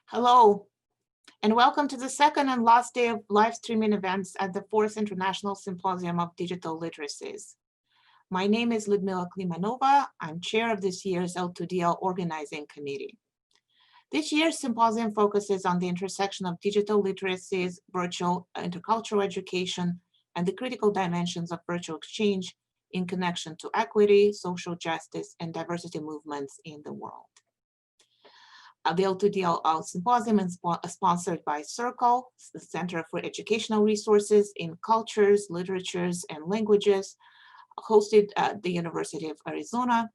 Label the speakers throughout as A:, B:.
A: Hello, and welcome to the second and last day of live streaming events at the 4th International Symposium of Digital Literacies. My name is Liudmila Klimanova. I'm chair of this year's L2DL organizing committee. This year's symposium focuses on the intersection of digital literacies, virtual intercultural education, and the critical dimensions of virtual exchange in connection to equity, social justice, and diversity movements in the world. The L2DL Symposium is sponsored by Circle, the Center for Educational Resources in Cultures, Literatures, and Languages, hosted at the University of Arizona.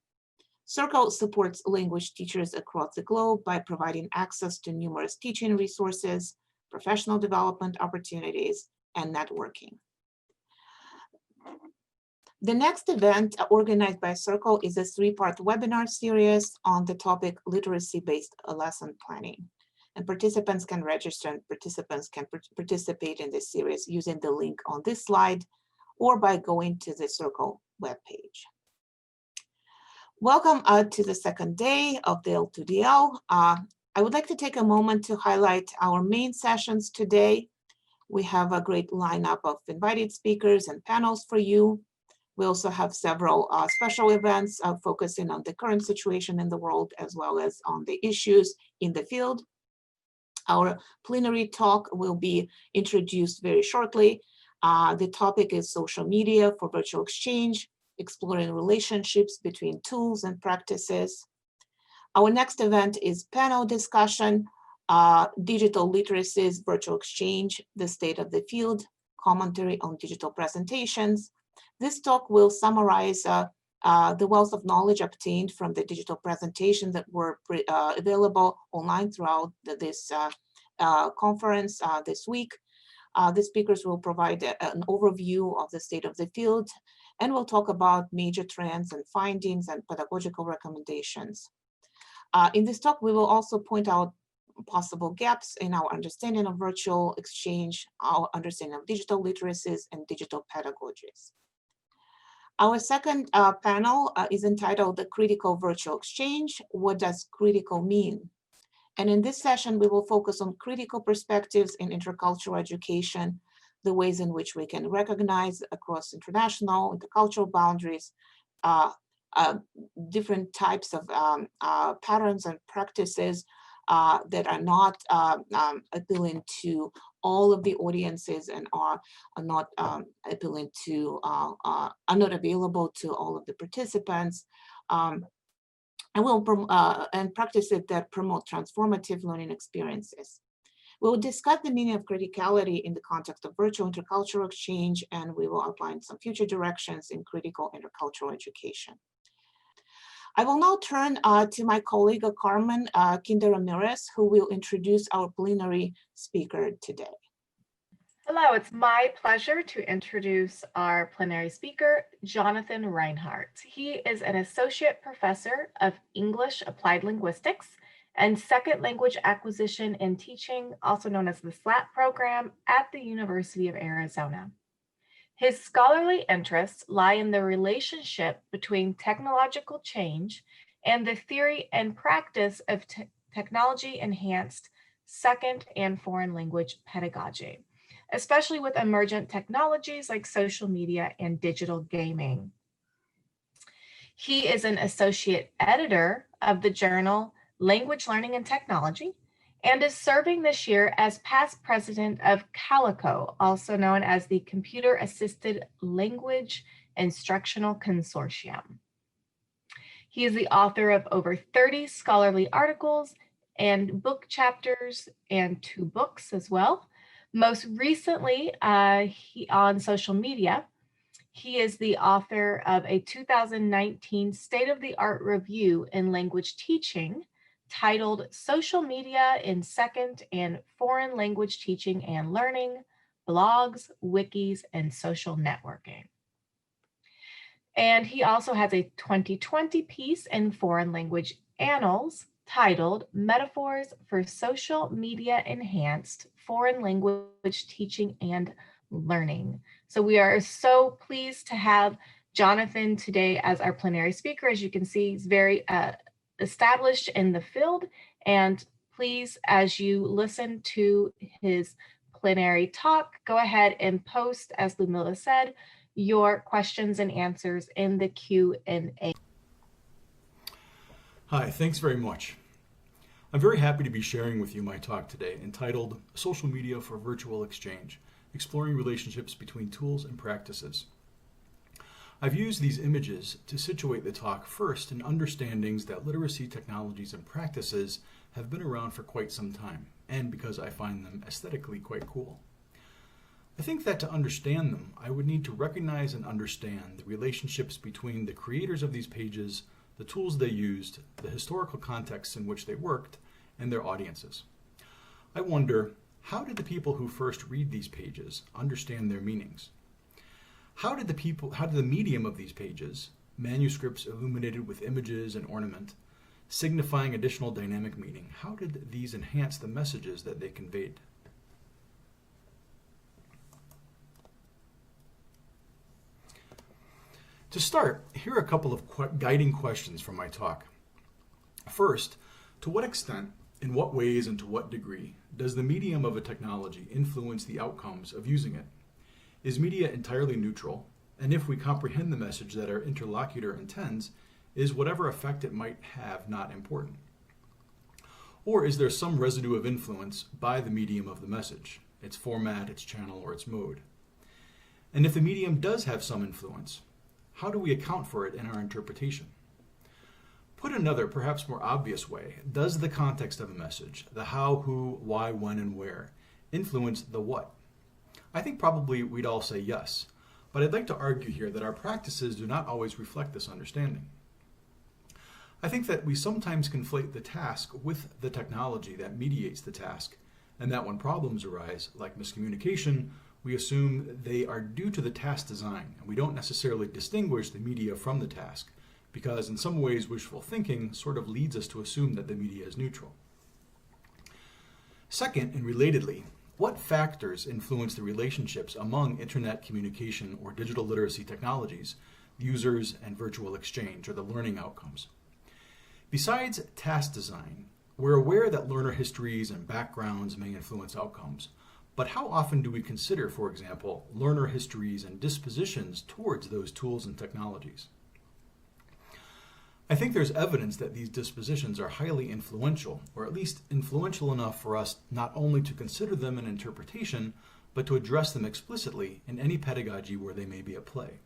A: Circle supports language teachers across the globe by providing access to numerous teaching resources, professional development opportunities, and networking. The next event organized by Circle is a 3-part webinar series on the topic literacy-based lesson planning. And participants can register and participants can participate in this series using the link on this slide or by going to the Circle webpage. Welcome to the second day of the L2DL. I would like to take a moment to highlight our main sessions today. We have a great lineup of invited speakers and panels for you. We also have several special events focusing on the current situation in the world, as well as on the issues in the field. Our plenary talk will be introduced very shortly. The topic is social media for virtual exchange, exploring relationships between tools and practices. Our next event is panel discussion, digital literacies, virtual exchange, the state of the field, commentary on digital presentations. This talk will summarize the wealth of knowledge obtained from the digital presentation that were available online throughout this conference this week. The speakers will provide an overview of the state of the field and will talk about major trends and findings and pedagogical recommendations. In this talk, we will also point out possible gaps in our understanding of virtual exchange, our understanding of digital literacies and digital pedagogies. Our second panel is entitled The Critical Virtual Exchange. What does critical mean? And in this session, we will focus on critical perspectives in intercultural education, the ways in which we can recognize across international, intercultural boundaries, different types of patterns and practices that are not appealing to all of the audiences and are not appealing to, are not available to all of the participants, and practices that promote transformative learning experiences. We will discuss the meaning of criticality in the context of virtual intercultural exchange, and we will outline some future directions in critical intercultural education. I will now turn to my colleague, Carmen Ramirez, who will introduce our plenary speaker today.
B: Hello, it's my pleasure to introduce our plenary speaker, Jonathan Reinhardt. He is an associate professor of English Applied Linguistics and Second Language Acquisition and Teaching, also known as the SLAT program, at the University of Arizona. His scholarly interests lie in the relationship between technological change and the theory and practice of technology-enhanced second and foreign language pedagogy, especially with emergent technologies like social media and digital gaming. He is an associate editor of the journal Language Learning and Technology, and is serving this year as past president of Calico, also known as the Computer Assisted Language Instructional Consortium. He is the author of over 30 scholarly articles and book chapters and 2 books as well. Most recently, on social media, he is the author of a 2019 state-of-the-art review in language teaching titled Social Media in Second and Foreign Language Teaching and Learning, Blogs, Wikis, and Social Networking. And he also has a 2020 piece in Foreign Language Annals titled Metaphors for Social Media Enhanced Foreign Language Teaching and Learning. So we are so pleased to have Jonathan today as our plenary speaker. As you can see, he's very established in the field, and Please, as you listen to his plenary talk, go ahead and post, as Liudmila said, your questions and answers in the Q&A.
C: Hi, thanks very much. I'm very happy to be sharing with you my talk today entitled Social Media for Virtual Exchange, Exploring Relationships Between Tools and Practices. I've used these images to situate the talk first in understandings that literacy technologies and practices have been around for quite some time, and because I find them aesthetically quite cool. I think that to understand them, I would need to recognize and understand the relationships between the creators of these pages, the tools they used, the historical contexts in which they worked, and their audiences. I wonder, how did the people who first read these pages understand their meanings? How did the medium of these pages, manuscripts illuminated with images and ornament, signifying additional dynamic meaning, how did these enhance the messages that they conveyed? To start, here are a couple of guiding questions from my talk. First, to what extent, in what ways, and to what degree does the medium of a technology influence the outcomes of using it? Is media entirely neutral? And if we comprehend the message that our interlocutor intends, is whatever effect it might have not important? Or is there some residue of influence by the medium of the message, its format, its channel, or its mode? And if the medium does have some influence, how do we account for it in our interpretation? Put another, perhaps more obvious way, does the context of a message, the how, who, why, when, and where, influence the what? I think probably we'd all say yes, but I'd like to argue here that our practices do not always reflect this understanding. I think that we sometimes conflate the task with the technology that mediates the task, and that when problems arise, like miscommunication, we assume they are due to the task design, and we don't necessarily distinguish the media from the task, because in some ways wishful thinking sort of leads us to assume that the media is neutral. Second, and relatedly, what factors influence the relationships among internet communication or digital literacy technologies, users, and virtual exchange, or the learning outcomes? Besides task design, we're aware that learner histories and backgrounds may influence outcomes, but how often do we consider, for example, learner histories and dispositions towards those tools and technologies? I think there's evidence that these dispositions are highly influential, or at least influential enough for us not only to consider them in interpretation, but to address them explicitly in any pedagogy where they may be at play.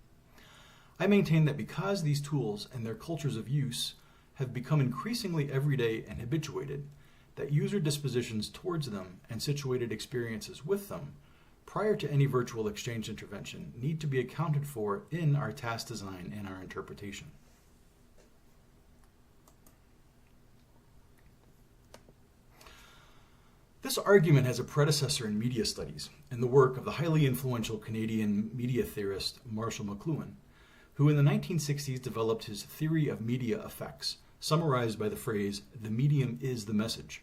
C: I maintain that because these tools and their cultures of use have become increasingly everyday and habituated, that user dispositions towards them and situated experiences with them prior to any virtual exchange intervention need to be accounted for in our task design and our interpretation. This argument has a predecessor in media studies in the work of the highly influential Canadian media theorist Marshall McLuhan, who in the 1960s developed his theory of media effects, summarized by the phrase, "the medium is the message."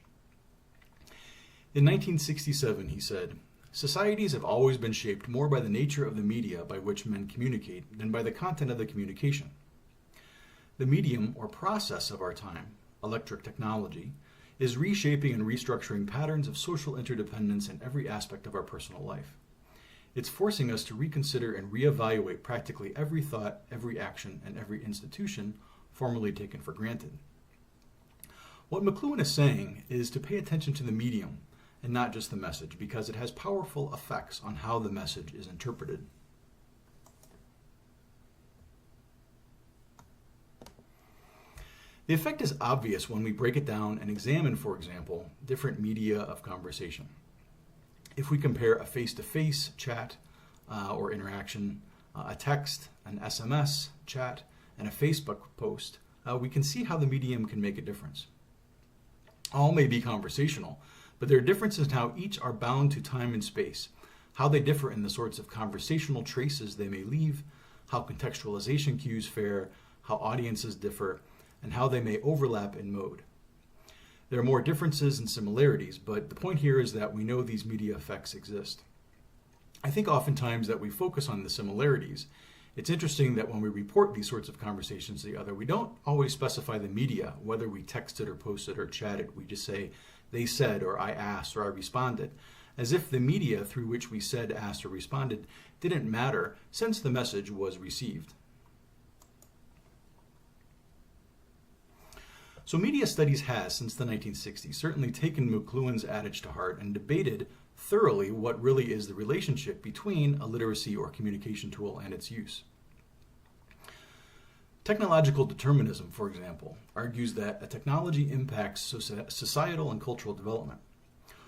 C: In 1967, he said, "Societies have always been shaped more by the nature of the media by which men communicate than by the content of the communication. The medium or process of our time, electric technology, is reshaping and restructuring patterns of social interdependence in every aspect of our personal life. It's forcing us to reconsider and reevaluate practically every thought, every action, and every institution formerly taken for granted." What McLuhan is saying is to pay attention to the medium and not just the message, because it has powerful effects on how the message is interpreted. The effect is obvious when we break it down and examine, for example, different media of conversation. If we compare a face-to-face chat or interaction, a text, an SMS chat, and a Facebook post, we can see how the medium can make a difference. All may be conversational, but there are differences in how each are bound to time and space, how they differ in the sorts of conversational traces they may leave, how contextualization cues fare, how audiences differ, and how they may overlap in mode. There are more differences and similarities, but the point here is that we know these media effects exist. I think oftentimes that we focus on the similarities. It's interesting that when we report these sorts of conversations to the other, we don't always specify the media, whether we texted or posted or chatted. We just say, they said, or I asked, or I responded, as if the media through which we said, asked, or responded didn't matter since the message was received. So media studies has, since the 1960s, certainly taken McLuhan's adage to heart and debated thoroughly what really is the relationship between a literacy or communication tool and its use. Technological determinism, for example, argues that a technology impacts societal and cultural development.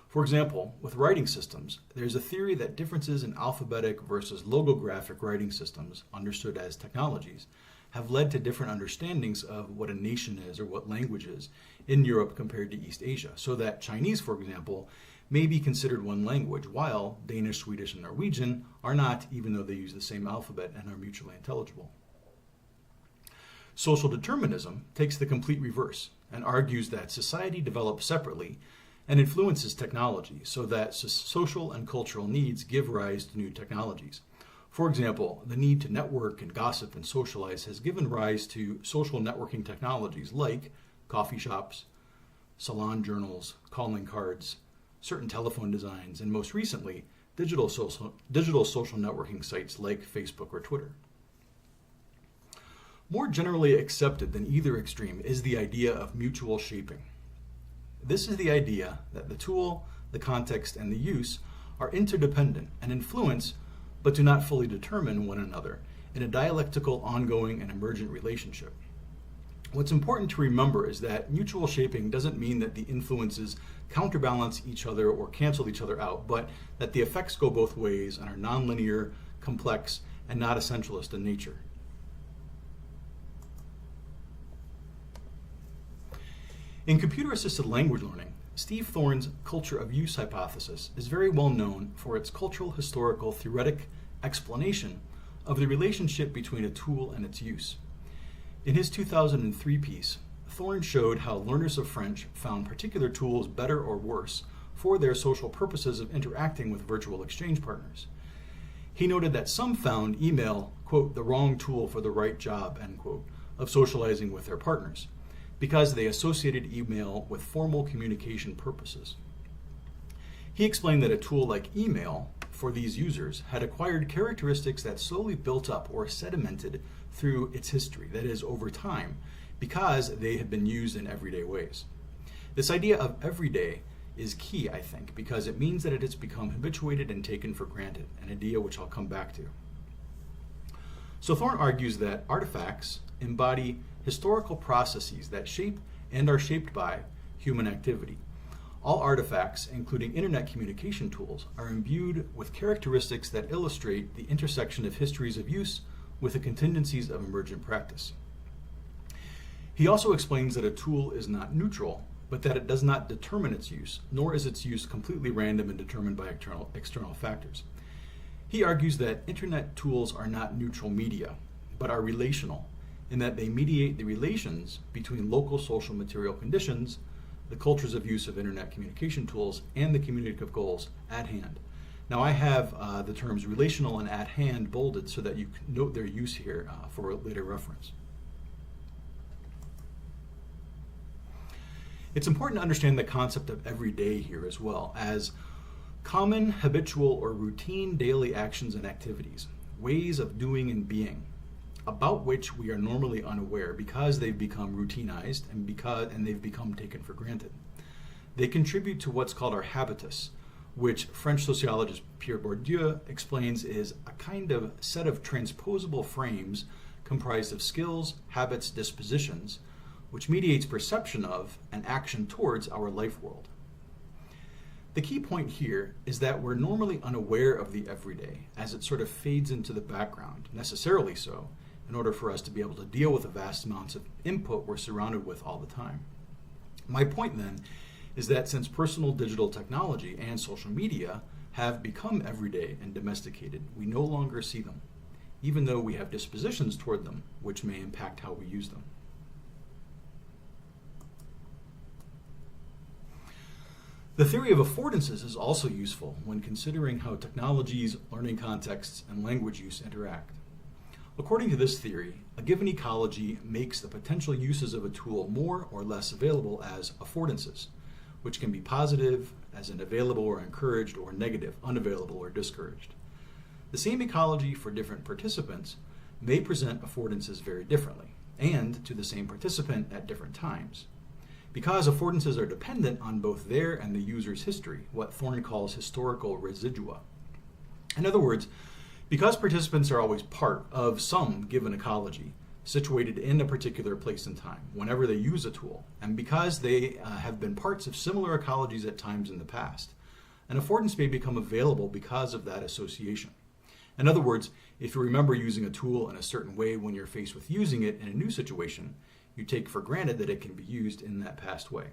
C: For example, with writing systems, there's a theory that differences in alphabetic versus logographic writing systems, understood as technologies, have led to different understandings of what a nation is or what language is in Europe compared to East Asia, so that Chinese, for example, may be considered one language, while Danish, Swedish, and Norwegian are not, even though they use the same alphabet and are mutually intelligible. Social determinism takes the complete reverse and argues that society develops separately and influences technology so that social and cultural needs give rise to new technologies. For example, the need to network and gossip and socialize has given rise to social networking technologies like coffee shops, salon journals, calling cards, certain telephone designs, and most recently, digital social networking sites like Facebook or Twitter. More generally accepted than either extreme is the idea of mutual shaping. This is the idea that the tool, the context, and the use are interdependent and influence, but do not fully determine one another in a dialectical, ongoing, and emergent relationship. What's important to remember is that mutual shaping doesn't mean that the influences counterbalance each other or cancel each other out, but that the effects go both ways and are nonlinear, complex, and not essentialist in nature. In computer-assisted language learning, Steve Thorne's culture of use hypothesis is very well known for its cultural, historical, theoretic explanation of the relationship between a tool and its use. In his 2003 piece, Thorne showed how learners of French found particular tools better or worse for their social purposes of interacting with virtual exchange partners. He noted that some found email, quote, the wrong tool for the right job, end quote, of socializing with their partners, because they associated email with formal communication purposes. He explained that a tool like email for these users had acquired characteristics that slowly built up or sedimented through its history, that is, over time, because they had been used in everyday ways. This idea of everyday is key, I think, because it means that it has become habituated and taken for granted, an idea which I'll come back to. So Thorne argues that artifacts embody historical processes that shape and are shaped by human activity. All artifacts, including internet communication tools, are imbued with characteristics that illustrate the intersection of histories of use with the contingencies of emergent practice. He also explains that a tool is not neutral, but that it does not determine its use, nor is its use completely random and determined by external factors. He argues that internet tools are not neutral media, but are relational, in that they mediate the relations between local social material conditions, the cultures of use of internet communication tools, and the communicative goals at hand. Now I have the terms relational and at hand bolded so that you can note their use here for later reference. It's important to understand the concept of everyday here as well, as common, habitual, or routine daily actions and activities, ways of doing and being, about which we are normally unaware because they've become routinized and they've become taken for granted. They contribute to what's called our habitus, which French sociologist Pierre Bourdieu explains is a kind of set of transposable frames comprised of skills, habits, dispositions, which mediates perception of and action towards our life world. The key point here is that we're normally unaware of the everyday as it sort of fades into the background, necessarily so, in order for us to be able to deal with the vast amounts of input we're surrounded with all the time. My point then is that since personal digital technology and social media have become everyday and domesticated, we no longer see them, even though we have dispositions toward them which may impact how we use them. The theory of affordances is also useful when considering how technologies, learning contexts, and language use interact. According to this theory, a given ecology makes the potential uses of a tool more or less available as affordances, which can be positive, as in available or encouraged, or negative, unavailable or discouraged. The same ecology for different participants may present affordances very differently, and to the same participant at different times. Because affordances are dependent on both their and the user's history, what Thorne calls historical residua. In other words, because participants are always part of some given ecology, situated in a particular place and time, whenever they use a tool, and because they have been parts of similar ecologies at times in the past, an affordance may become available because of that association. In other words, if you remember using a tool in a certain way when you're faced with using it in a new situation, you take for granted that it can be used in that past way.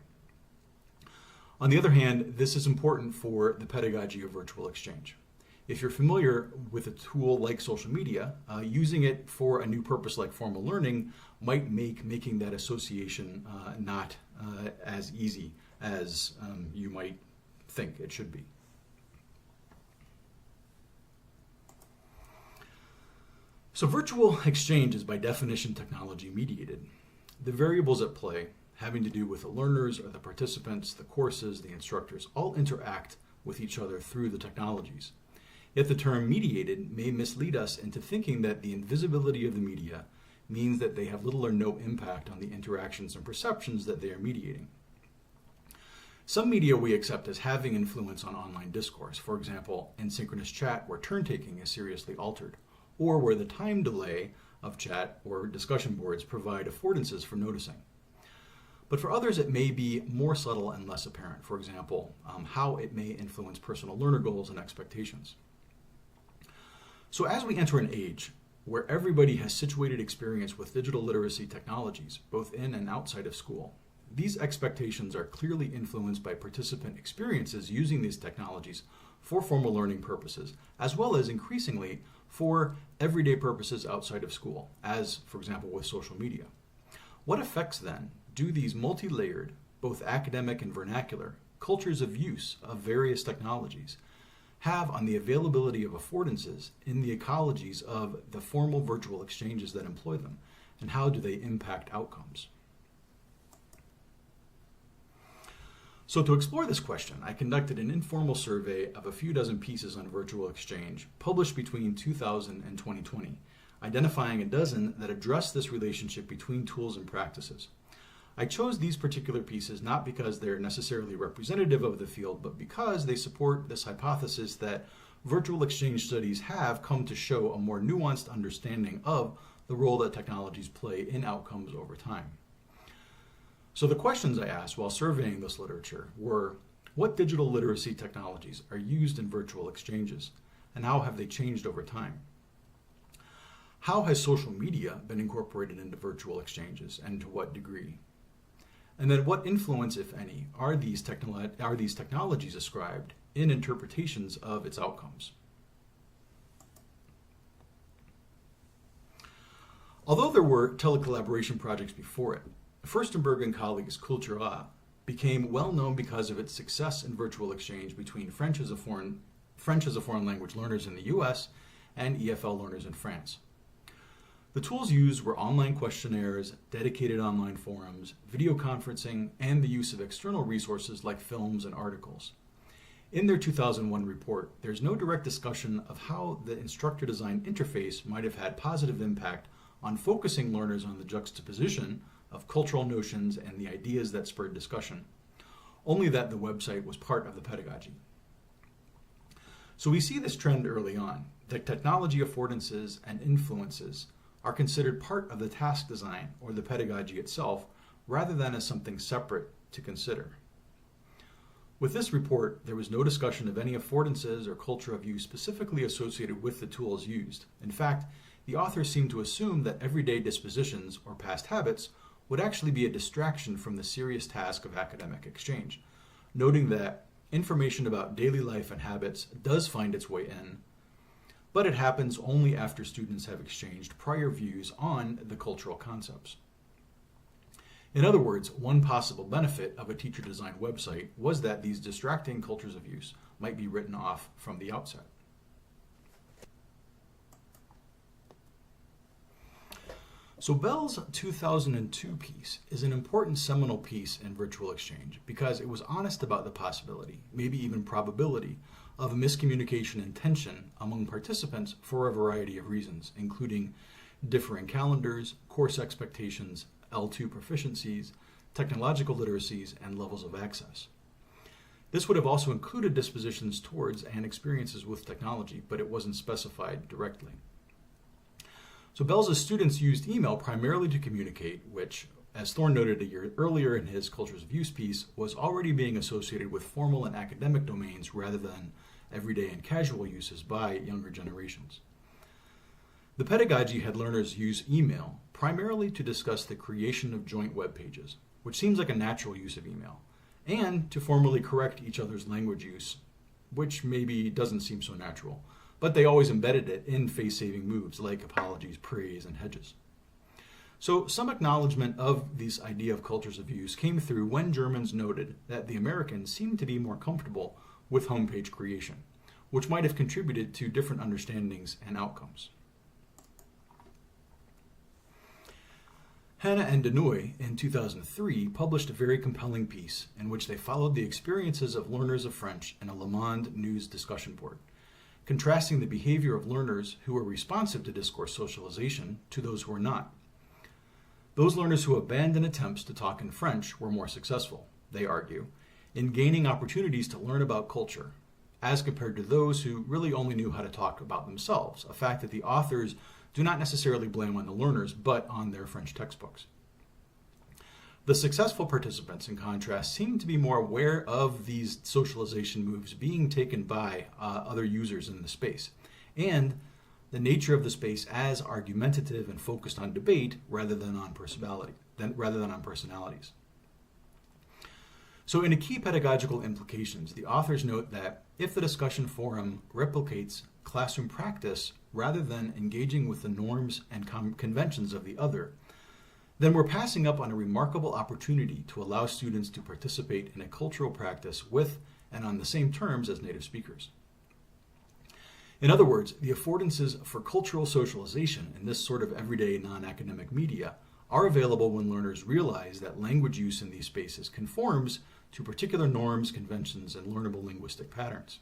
C: On the other hand, this is important for the pedagogy of virtual exchange. If you're familiar with a tool like social media, using it for a new purpose like formal learning might make making that association not as easy as you might think it should be. So virtual exchange is by definition technology mediated. The variables at play, having to do with the learners or the participants, the courses, the instructors, all interact with each other through the technologies. Yet the term mediated may mislead us into thinking that the invisibility of the media means that they have little or no impact on the interactions and perceptions that they are mediating. Some media we accept as having influence on online discourse, for example, asynchronous chat where turn-taking is seriously altered, or where the time delay of chat or discussion boards provide affordances for noticing. But for others, it may be more subtle and less apparent, for example, how it may influence personal learner goals and expectations. So as we enter an age where everybody has situated experience with digital literacy technologies, both in and outside of school, these expectations are clearly influenced by participant experiences using these technologies for formal learning purposes, as well as increasingly for everyday purposes outside of school, as, for example, with social media. What effects then do these multi-layered, both academic and vernacular, cultures of use of various technologies have on the availability of affordances in the ecologies of the formal virtual exchanges that employ them, and how do they impact outcomes? So to explore this question, I conducted an informal survey of a few dozen pieces on virtual exchange published between 2000 and 2020, identifying a dozen that address this relationship between tools and practices. I chose these particular pieces not because they're necessarily representative of the field, but because they support this hypothesis that virtual exchange studies have come to show a more nuanced understanding of the role that technologies play in outcomes over time. So the questions I asked while surveying this literature were, what digital literacy technologies are used in virtual exchanges, and how have they changed over time? How has social media been incorporated into virtual exchanges, and to what degree? And then what influence, if any, are these technologies ascribed in interpretations of its outcomes? Although there were telecollaboration projects before it, Furstenberg and colleagues' Cultura became well known because of its success in virtual exchange between French as a foreign language learners in the US and EFL learners in France. The tools used were online questionnaires, dedicated online forums, video conferencing, and the use of external resources like films and articles. In their 2001 report, there's no direct discussion of how the instructor design interface might have had positive impact on focusing learners on the juxtaposition of cultural notions and the ideas that spurred discussion, only that the website was part of the pedagogy. So we see this trend early on, that technology affordances and influences are considered part of the task design or the pedagogy itself, rather than as something separate to consider. With this report, there was no discussion of any affordances or culture of use specifically associated with the tools used. In fact, the authors seemed to assume that everyday dispositions or past habits would actually be a distraction from the serious task of academic exchange, noting that information about daily life and habits does find its way in, but it happens only after students have exchanged prior views on the cultural concepts. In other words, one possible benefit of a teacher-designed website was that these distracting cultures of use might be written off from the outset. So Bell's 2002 piece is an important seminal piece in virtual exchange because it was honest about the possibility, maybe even probability, of miscommunication and tension among participants for a variety of reasons, including differing calendars, course expectations, L2 proficiencies, technological literacies, and levels of access. This would have also included dispositions towards and experiences with technology, but it wasn't specified directly. So Bell's students used email primarily to communicate, which, as Thorne noted a year earlier in his Cultures of Use piece, was already being associated with formal and academic domains rather than everyday and casual uses by younger generations. The pedagogy had learners use email primarily to discuss the creation of joint web pages, which seems like a natural use of email, and to formally correct each other's language use, which maybe doesn't seem so natural, but they always embedded it in face-saving moves like apologies, praise, and hedges. So some acknowledgement of this idea of cultures of use came through when Germans noted that the Americans seemed to be more comfortable with homepage creation, which might have contributed to different understandings and outcomes. Hanna and Denoy in 2003 published a very compelling piece in which they followed the experiences of learners of French in a Le Monde news discussion board, contrasting the behavior of learners who were responsive to discourse socialization to those who were not. Those learners who abandoned attempts to talk in French were more successful, they argue, in gaining opportunities to learn about culture, as compared to those who really only knew how to talk about themselves, a fact that the authors do not necessarily blame on the learners, but on their French textbooks. The successful participants, in contrast, seem to be more aware of these socialization moves being taken by other users in the space, and the nature of the space as argumentative and focused on debate rather than on personalities. So in a key pedagogical implications, the authors note that if the discussion forum replicates classroom practice rather than engaging with the norms and conventions of the other, then we're passing up on a remarkable opportunity to allow students to participate in a cultural practice with and on the same terms as native speakers. In other words, the affordances for cultural socialization in this sort of everyday non-academic media are available when learners realize that language use in these spaces conforms to particular norms, conventions, and learnable linguistic patterns.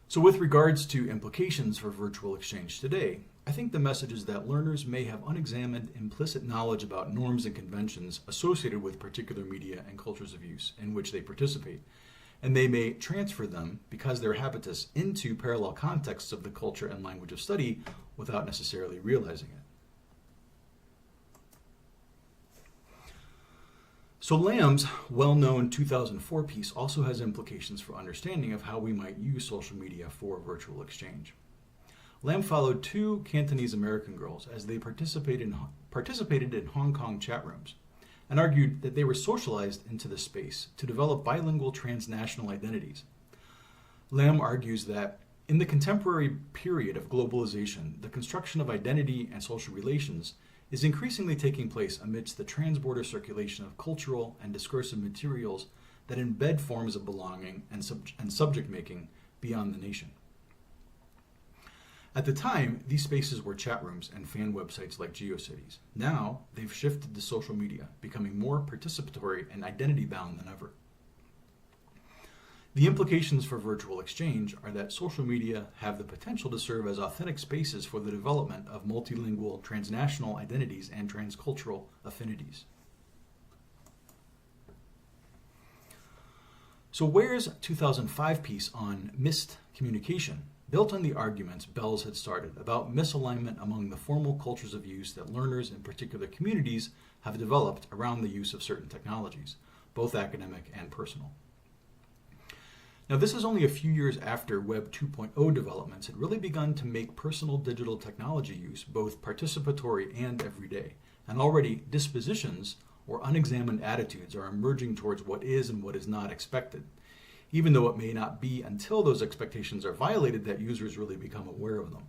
C: So with regards to implications for virtual exchange today, I think the message is that learners may have unexamined implicit knowledge about norms and conventions associated with particular media and cultures of use in which they participate, and they may transfer them, because they're habitus, into parallel contexts of the culture and language of study without necessarily realizing it. So Lamb's well-known 2004 piece also has implications for understanding of how we might use social media for virtual exchange. Lamb followed two Cantonese American girls as they participated in Hong Kong chat rooms and argued that they were socialized into the space to develop bilingual transnational identities. Lamb argues that in the contemporary period of globalization, the construction of identity and social relations is increasingly taking place amidst the transborder circulation of cultural and discursive materials that embed forms of belonging and subject making beyond the nation. At the time, these spaces were chat rooms and fan websites like GeoCities. Now, they've shifted to social media, becoming more participatory and identity-bound than ever. The implications for virtual exchange are that social media have the potential to serve as authentic spaces for the development of multilingual, transnational identities and transcultural affinities. So Ware's 2005 piece on missed communication built on the arguments Bells had started about misalignment among the formal cultures of use that learners in particular communities have developed around the use of certain technologies, both academic and personal. Now, this is only a few years after Web 2.0 developments had really begun to make personal digital technology use both participatory and everyday, and already dispositions or unexamined attitudes are emerging towards what is and what is not expected, even though it may not be until those expectations are violated that users really become aware of them.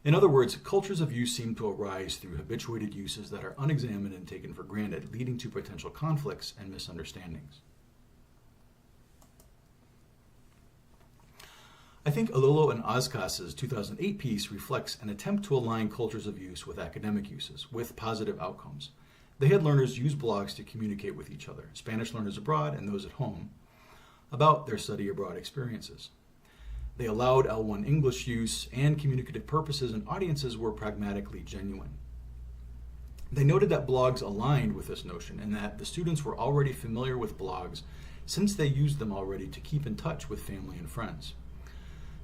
C: In other words, cultures of use seem to arise through habituated uses that are unexamined and taken for granted, leading to potential conflicts and misunderstandings. I think Ololo and Ozkas's 2008 piece reflects an attempt to align cultures of use with academic uses, with positive outcomes. They had learners use blogs to communicate with each other, Spanish learners abroad and those at home, about their study abroad experiences. They allowed L1 English use and communicative purposes, and audiences were pragmatically genuine. They noted that blogs aligned with this notion and that the students were already familiar with blogs since they used them already to keep in touch with family and friends.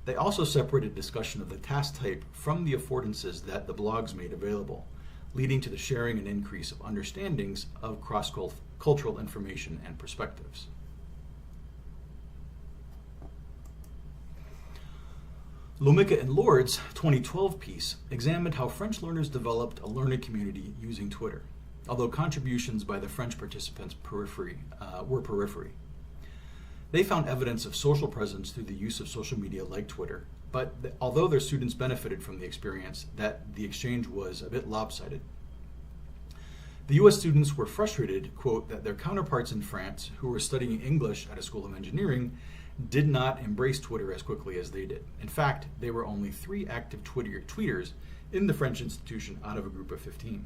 C: They also separated discussion of the task type from the affordances that the blogs made available, leading to the sharing and increase of understandings of cross-cultural information and perspectives. Lomica and Lord's 2012 piece examined how French learners developed a learning community using Twitter, although contributions by the French participants were periphery. They found evidence of social presence through the use of social media like Twitter, but although their students benefited from the experience, that the exchange was a bit lopsided. The US students were frustrated, quote, that their counterparts in France who were studying English at a school of engineering did not embrace Twitter as quickly as they did. In fact, there were only 3 active tweeters in the French institution out of a group of 15.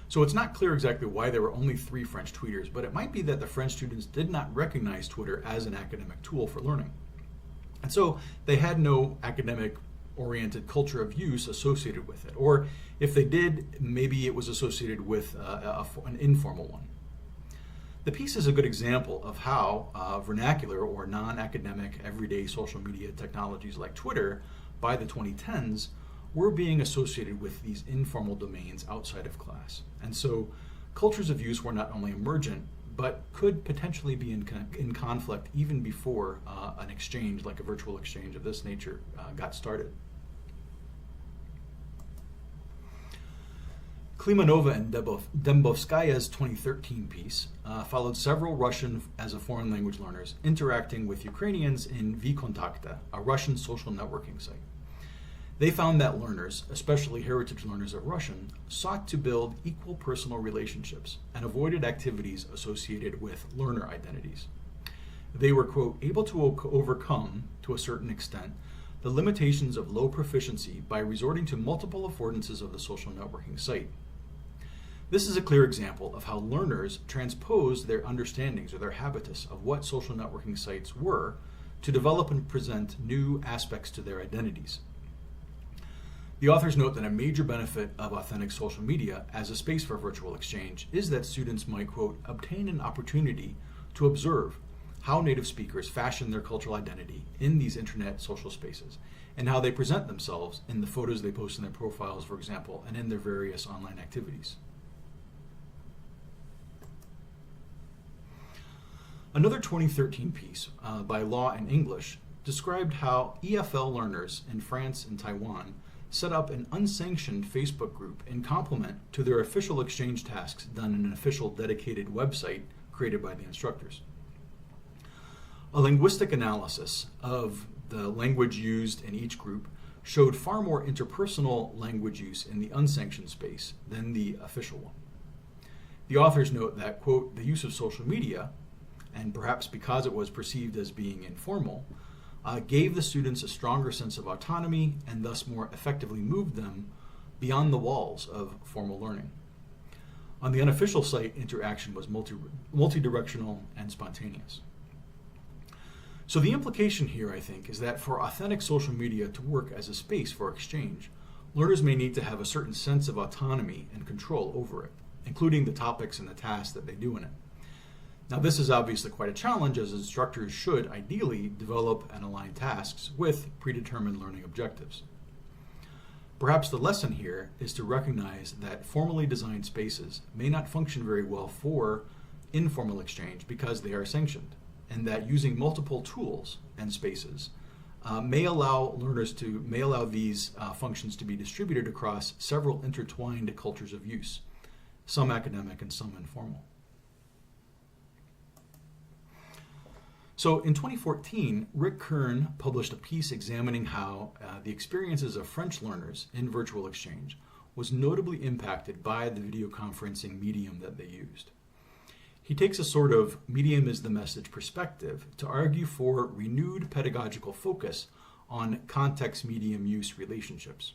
C: So it's not clear exactly why there were only 3 French tweeters, but it might be that the French students did not recognize Twitter as an academic tool for learning. And so they had no academic-oriented culture of use associated with it. Or if they did, maybe it was associated with an informal one. The piece is a good example of how vernacular or non-academic everyday social media technologies like Twitter by the 2010s were being associated with these informal domains outside of class. And so cultures of use were not only emergent, but could potentially be in conflict even before an exchange, like a virtual exchange of this nature, got started. Klimanova and Dembovskaya's 2013 piece followed several Russian as a foreign language learners interacting with Ukrainians in VKontakte, a Russian social networking site. They found that learners, especially heritage learners of Russian, sought to build equal personal relationships and avoided activities associated with learner identities. They were, quote, able to overcome, to a certain extent, the limitations of low proficiency by resorting to multiple affordances of the social networking site. This is a clear example of how learners transposed their understandings or their habitus of what social networking sites were to develop and present new aspects to their identities. The authors note that a major benefit of authentic social media as a space for virtual exchange is that students might, quote, obtain an opportunity to observe how native speakers fashion their cultural identity in these internet social spaces, and how they present themselves in the photos they post in their profiles, for example, and in their various online activities. Another 2013 piece by Law and English described how EFL learners in France and Taiwan set up an unsanctioned Facebook group in complement to their official exchange tasks done in an official dedicated website created by the instructors. A linguistic analysis of the language used in each group showed far more interpersonal language use in the unsanctioned space than the official one. The authors note that, quote, the use of social media, and perhaps because it was perceived as being informal, gave the students a stronger sense of autonomy and thus more effectively moved them beyond the walls of formal learning. On the unofficial site, interaction was multi-directional and spontaneous. So the implication here, I think, is that for authentic social media to work as a space for exchange, learners may need to have a certain sense of autonomy and control over it, including the topics and the tasks that they do in it. Now, this is obviously quite a challenge, as instructors should ideally develop and align tasks with predetermined learning objectives. Perhaps the lesson here is to recognize that formally designed spaces may not function very well for informal exchange because they are sanctioned, and that using multiple tools and spaces may allow these functions to be distributed across several intertwined cultures of use, some academic and some informal. So in 2014, Rick Kern published a piece examining how the experiences of French learners in virtual exchange was notably impacted by the video conferencing medium that they used. He takes a sort of medium is the message perspective to argue for renewed pedagogical focus on context-medium use relationships.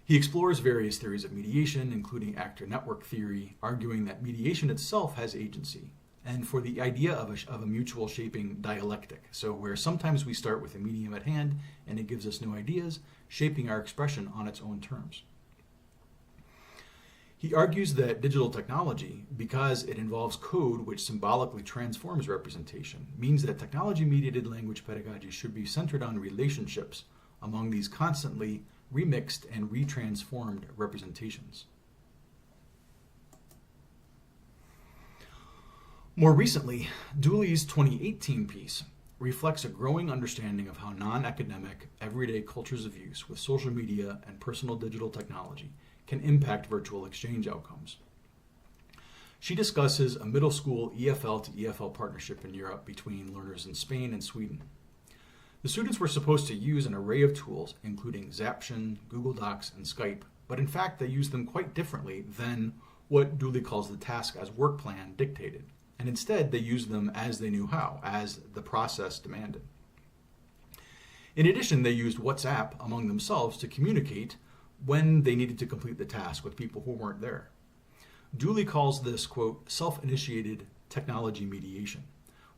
C: He explores various theories of mediation, including actor-network theory, arguing that mediation itself has agency, and for the idea of a mutual shaping dialectic, so where sometimes we start with a medium at hand and it gives us new ideas, shaping our expression on its own terms. He argues that digital technology, because it involves code which symbolically transforms representation, means that technology-mediated language pedagogy should be centered on relationships among these constantly remixed and retransformed representations. More recently, Dooley's 2018 piece reflects a growing understanding of how non-academic, everyday cultures of use with social media and personal digital technology can impact virtual exchange outcomes. She discusses a middle school EFL to EFL partnership in Europe between learners in Spain and Sweden. The students were supposed to use an array of tools, including Zaption, Google Docs, and Skype, but in fact they used them quite differently than what Dooley calls the task as work plan dictated, and instead they used them as they knew how, as the process demanded. In addition, they used WhatsApp among themselves to communicate when they needed to complete the task with people who weren't there. Dooley calls this, quote, self-initiated technology mediation,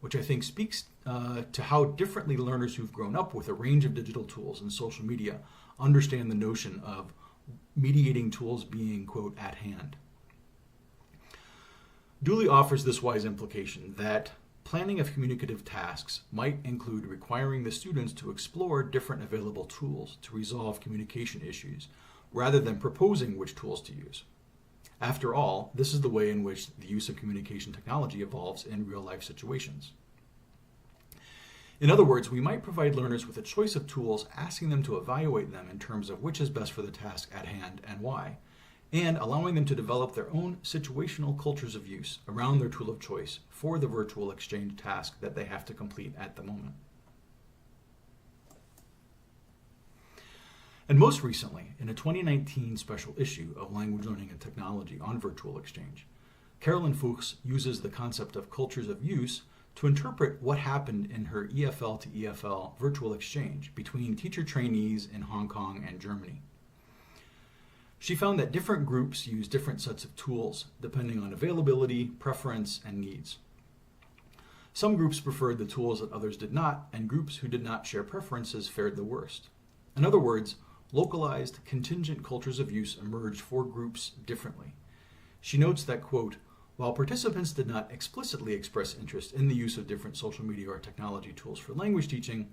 C: which I think speaks to how differently learners who've grown up with a range of digital tools and social media understand the notion of mediating tools being, quote, at hand. Dooley offers this wise implication that planning of communicative tasks might include requiring the students to explore different available tools to resolve communication issues, rather than proposing which tools to use. After all, this is the way in which the use of communication technology evolves in real-life situations. In other words, we might provide learners with a choice of tools, asking them to evaluate them in terms of which is best for the task at hand and why, and allowing them to develop their own situational cultures of use around their tool of choice for the virtual exchange task that they have to complete at the moment. And most recently, in a 2019 special issue of Language Learning and Technology on virtual exchange, Carolyn Fuchs uses the concept of cultures of use to interpret what happened in her EFL to EFL virtual exchange between teacher trainees in Hong Kong and Germany. She found that different groups use different sets of tools depending on availability, preference, and needs. Some groups preferred the tools that others did not, and groups who did not share preferences fared the worst. In other words, localized, contingent cultures of use emerged for groups differently. She notes that, quote, while participants did not explicitly express interest in the use of different social media or technology tools for language teaching,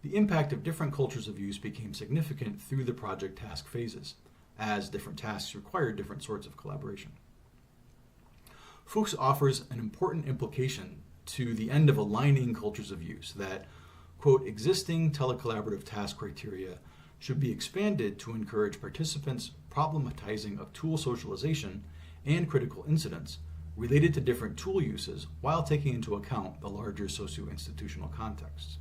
C: the impact of different cultures of use became significant through the project task phases, as different tasks required different sorts of collaboration. Fuchs offers an important implication to the end of aligning cultures of use that, quote, existing telecollaborative task criteria should be expanded to encourage participants' problematizing of tool socialization and critical incidents related to different tool uses while taking into account the larger socio-institutional contexts.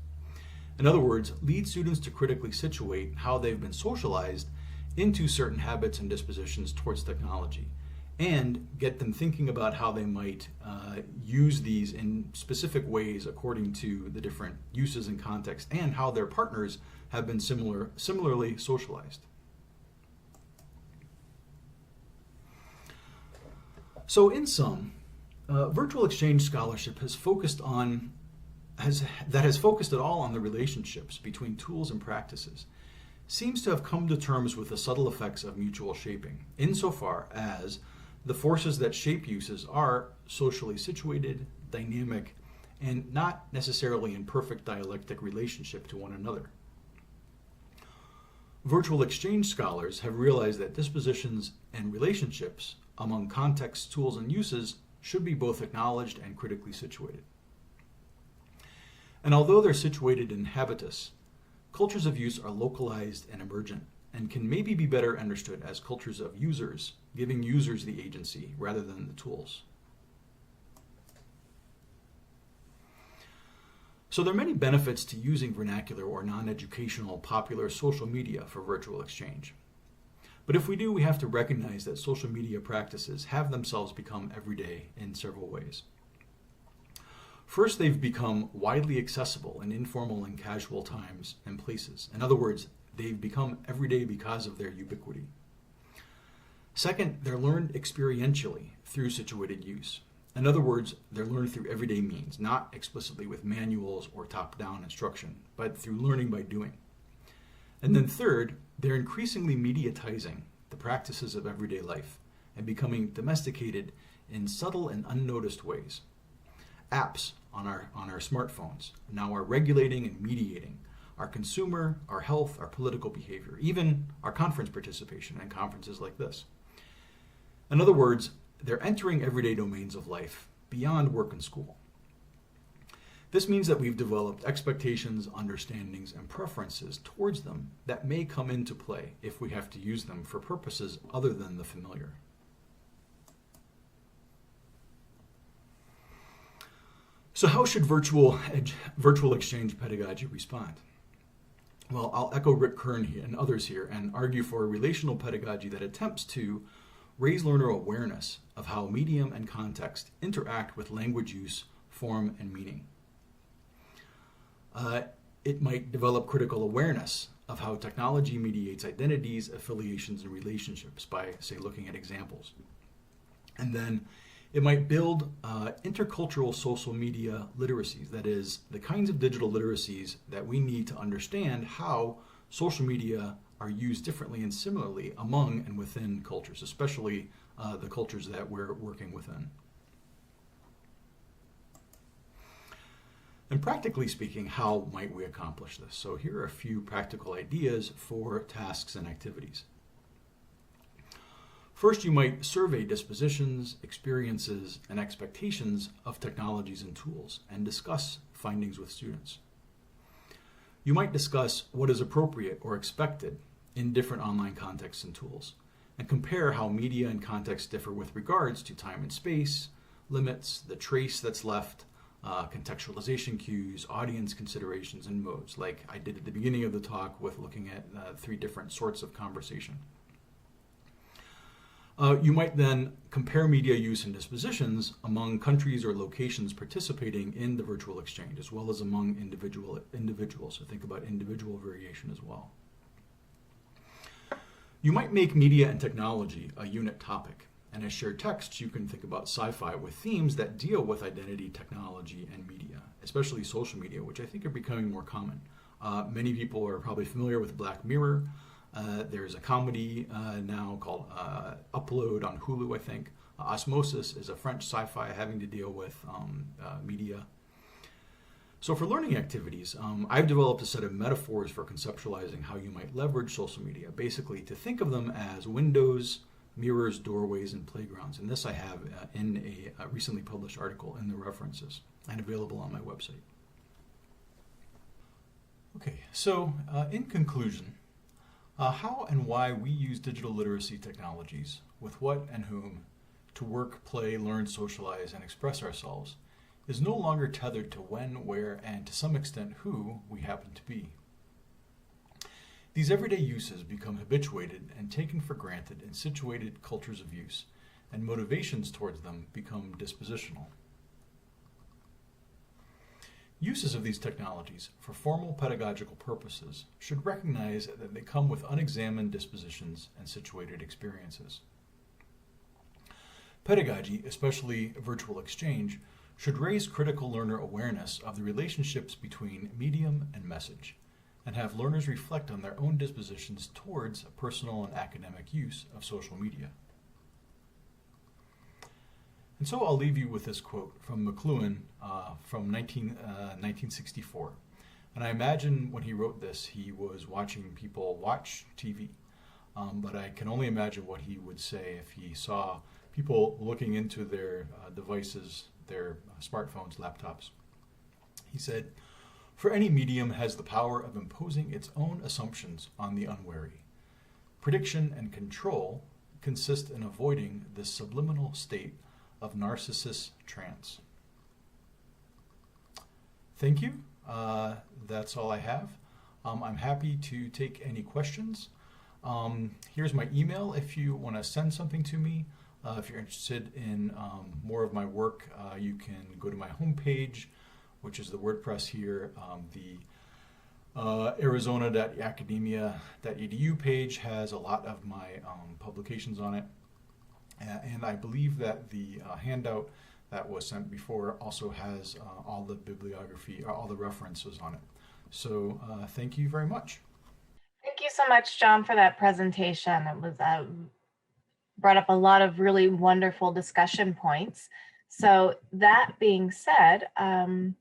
C: In other words, lead students to critically situate how they've been socialized into certain habits and dispositions towards technology, and get them thinking about how they might use these in specific ways according to the different uses and contexts, and how their partners have been similarly socialized. So in sum, virtual exchange scholarship has focused at all on the relationships between tools and practices, seems to have come to terms with the subtle effects of mutual shaping, insofar as the forces that shape uses are socially situated, dynamic, and not necessarily in perfect dialectic relationship to one another. Virtual exchange scholars have realized that dispositions and relationships among contexts, tools, and uses should be both acknowledged and critically situated. And although they're situated in habitus, cultures of use are localized and emergent, and can maybe be better understood as cultures of users, giving users the agency rather than the tools. So there are many benefits to using vernacular or non-educational popular social media for virtual exchange. But if we do, we have to recognize that social media practices have themselves become everyday in several ways. First, they've become widely accessible in informal and casual times and places. In other words, they've become everyday because of their ubiquity. Second, they're learned experientially through situated use. In other words, they're learned through everyday means, not explicitly with manuals or top-down instruction, but through learning by doing. And then third, they're increasingly mediatizing the practices of everyday life and becoming domesticated in subtle and unnoticed ways. Apps on our smartphones now are regulating and mediating our consumer, our health, our political behavior, even our conference participation in conferences like this. In other words, they're entering everyday domains of life beyond work and school. This means that we've developed expectations, understandings, and preferences towards them that may come into play if we have to use them for purposes other than the familiar. So how should virtual exchange pedagogy respond? Well, I'll echo Rick Kern here and others here and argue for a relational pedagogy that attempts to raise learner awareness of how medium and context interact with language use, form, and meaning. It might develop critical awareness of how technology mediates identities, affiliations, and relationships by, say, looking at examples. And then it might build intercultural social media literacies, that is, the kinds of digital literacies that we need to understand how social media are used differently and similarly among and within cultures, especially the cultures that we're working within. And practically speaking, how might we accomplish this? So here are a few practical ideas for tasks and activities. First, you might survey dispositions, experiences, and expectations of technologies and tools and discuss findings with students. You might discuss what is appropriate or expected in different online contexts and tools and compare how media and context differ with regards to time and space, limits, the trace that's left, contextualization cues, audience considerations, and modes, like I did at the beginning of the talk with looking at 3 different sorts of conversation. You might then compare media use and dispositions among countries or locations participating in the virtual exchange, as well as among individuals. So think about individual variation as well. You might make media and technology a unit topic. And as shared texts, you can think about sci-fi with themes that deal with identity, technology, and media, especially social media, which I think are becoming more common. Many people are probably familiar with Black Mirror. There's a comedy now called Upload on Hulu, I think. Osmosis is a French sci-fi having to deal with media. So for learning activities, I've developed a set of metaphors for conceptualizing how you might leverage social media, basically to think of them as windows, mirrors, doorways, and playgrounds. And this I have in a recently published article in the references and available on my website. Okay, so in conclusion, how and why we use digital literacy technologies, with what and whom, to work, play, learn, socialize, and express ourselves is no longer tethered to when, where, and to some extent who we happen to be. These everyday uses become habituated and taken for granted in situated cultures of use, and motivations towards them become dispositional. Uses of these technologies for formal pedagogical purposes should recognize that they come with unexamined dispositions and situated experiences. Pedagogy, especially virtual exchange, should raise critical learner awareness of the relationships between medium and message, and have learners reflect on their own dispositions towards personal and academic use of social media. And so I'll leave you with this quote from McLuhan from 1964. And I imagine when he wrote this, he was watching people watch TV. But I can only imagine what he would say if he saw people looking into their devices, their smartphones, laptops. He said, "For any medium has the power of imposing its own assumptions on the unwary. Prediction and control consist in avoiding this subliminal state of narcissus trance." Thank you. That's all I have. I'm happy to take any questions. Here's my email if you want to send something to me. If you're interested in more of my work, you can go to my homepage, which is the WordPress here. The Arizona.academia.edu page has a lot of my publications on it. And I believe that the handout that was sent before also has all the bibliography, all the references on it. So thank you very much.
B: Thank you so much, John, for that presentation. It was brought up a lot of really wonderful discussion points. So that being said, I'm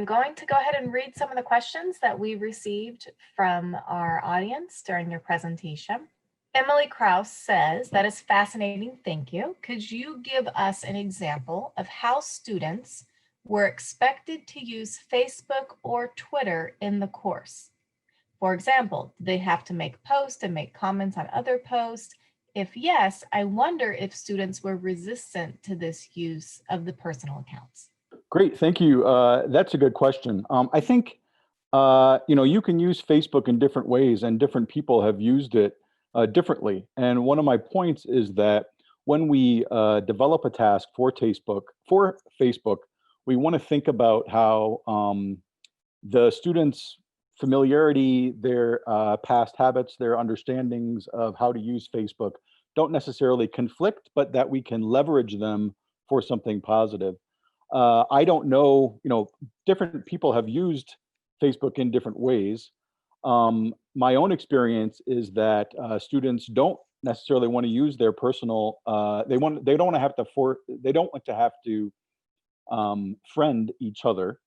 B: going to go ahead and read some of the questions that we received from our audience during your presentation. Emily Krause says, that is fascinating, thank you. Could you give us an example of how students were expected to use Facebook or Twitter in the course? For example, do they have to make posts and make comments on other posts? If yes, I wonder if students were resistant to this use of the personal accounts.
D: Great, thank you. That's a good question. I think, you can use Facebook in different ways, and different people have used it differently. And one of my points is that when we develop a task for Facebook, we want to think about how the students' familiarity, their past habits, their understandings of how to use Facebook don't necessarily conflict, but that we can leverage them for something positive. I don't know, different people have used Facebook in different ways. My own experience is that students don't necessarily want to use their personal. They don't want to have to friend each other.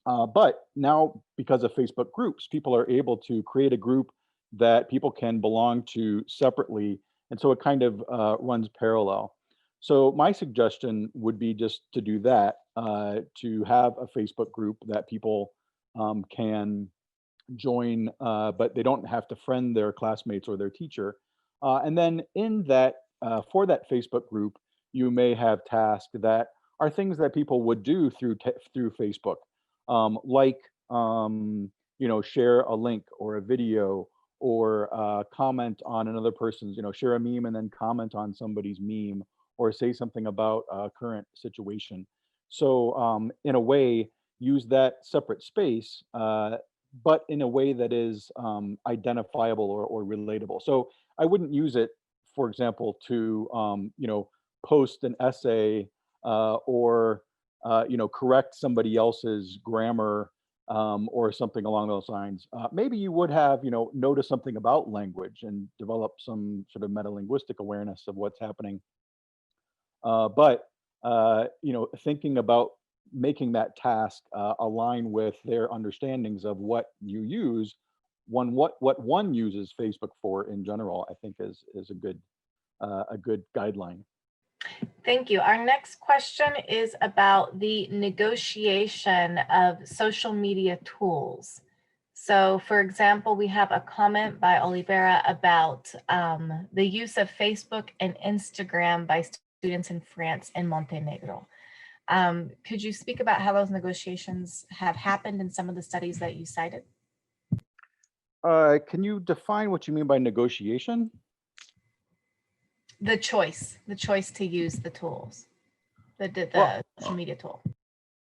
D: But now, because of Facebook groups, people are able to create a group that people can belong to separately, and so it kind of runs parallel. So my suggestion would be just to do that, to have a Facebook group that people can join, but they don't have to friend their classmates or their teacher. And then in that, for that Facebook group, you may have tasks that are things that people would do through Facebook, like share a link or a video, or comment on another person's, share a meme and then comment on somebody's meme, or say something about a current situation. So in a way, use that separate space, but in a way that is identifiable or relatable. So I wouldn't use it, for example, to post an essay, or correct somebody else's grammar, or something along those lines. Maybe you would have notice something about language and develop some sort of metalinguistic awareness of what's happening. But thinking about making that task align with their understandings of what you use, what one uses Facebook for in general, I think is a good guideline.
B: Thank you. Our next question is about the negotiation of social media tools. So, for example, we have a comment by Olivera about the use of Facebook and Instagram by students in France and Montenegro. Could you speak about how those negotiations have happened in some of the studies that you cited?
D: Can you define what you mean by negotiation?
B: The choice to use the tools, the social media tool.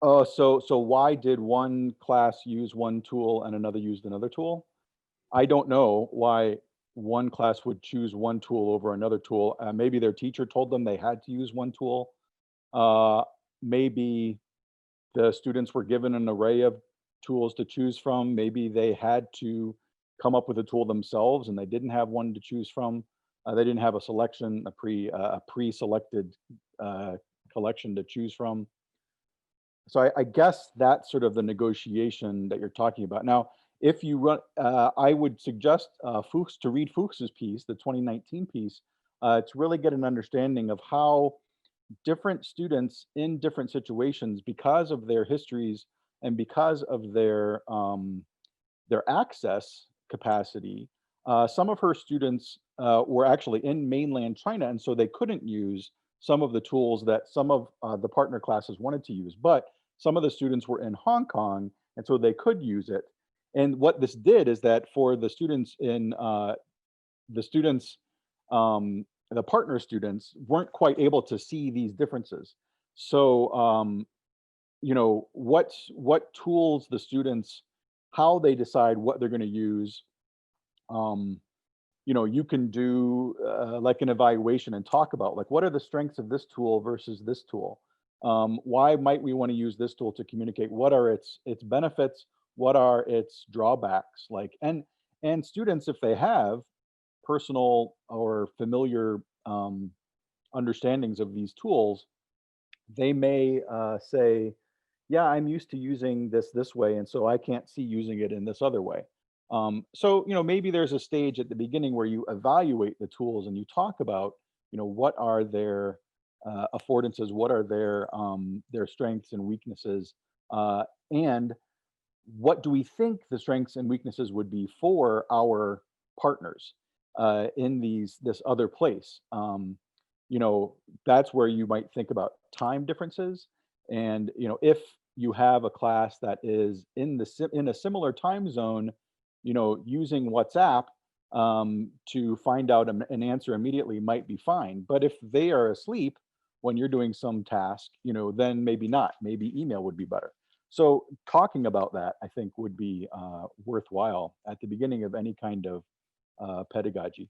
D: So why did one class use one tool and another used another tool? I don't know why one class would choose one tool over another tool. Maybe their teacher told them they had to use one tool. Maybe the students were given an array of tools to choose from. Maybe they had to come up with a tool themselves and they didn't have one to choose from. They didn't have a selection, a pre-selected collection to choose from. So I guess that's sort of the negotiation that you're talking about. Now, if you run, I would suggest Fuchs to read Fuchs's piece, the 2019 piece, to really get an understanding of how different students in different situations, because of their histories and because of their access capacity, some of her students were actually in mainland China, and so they couldn't use some of the tools that some of the partner classes wanted to use. But some of the students were in Hong Kong, and so they could use it. And what this did is that for the students in the students, the partner students weren't quite able to see these differences. So, what tools the students, how they decide what they're going to use. Um, you can do like an evaluation and talk about like what are the strengths of this tool versus this tool. Why might we want to use this tool to communicate? What are its benefits? What are its drawbacks? Like, and students, if they have personal or familiar understandings of these tools, they may say, yeah, I'm used to using this way, and so I can't see using it in this other way. So, maybe there's a stage at the beginning where you evaluate the tools and you talk about, what are their affordances, what are their strengths and weaknesses, and what do we think the strengths and weaknesses would be for our partners in this other place. That's where you might think about time differences. And if you have a class that is in a similar time zone, using WhatsApp to find out an answer immediately might be fine. But if they are asleep when you're doing some task, then maybe not. Maybe email would be better. So talking about that, I think, would be worthwhile at the beginning of any kind of pedagogy.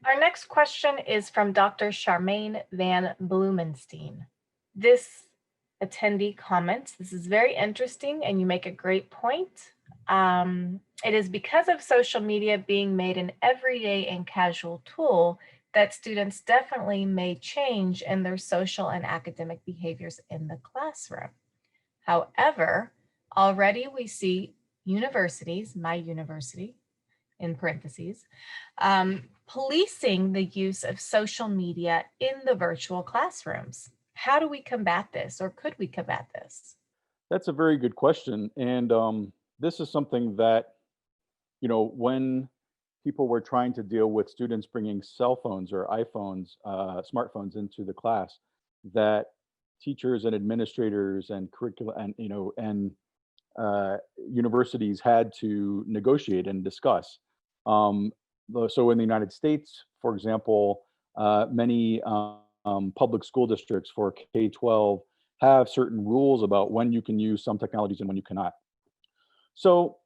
B: Our next question is from Dr. Charmaine Van Blumenstein. This attendee comments, this is very interesting and you make a great point. It is because of social media being made an everyday and casual tool that students definitely may change in their social and academic behaviors in the classroom. However, already we see universities, my university, in parentheses, policing the use of social media in the virtual classrooms. How do we combat this, or could we combat this?
D: That's a very good question. And this is something that, when people were trying to deal with students bringing cell phones or iPhones, smartphones into the class, that teachers and administrators and curricula and universities had to negotiate and discuss. So in the United States, for example, many public school districts for K-12 have certain rules about when you can use some technologies and when you cannot. So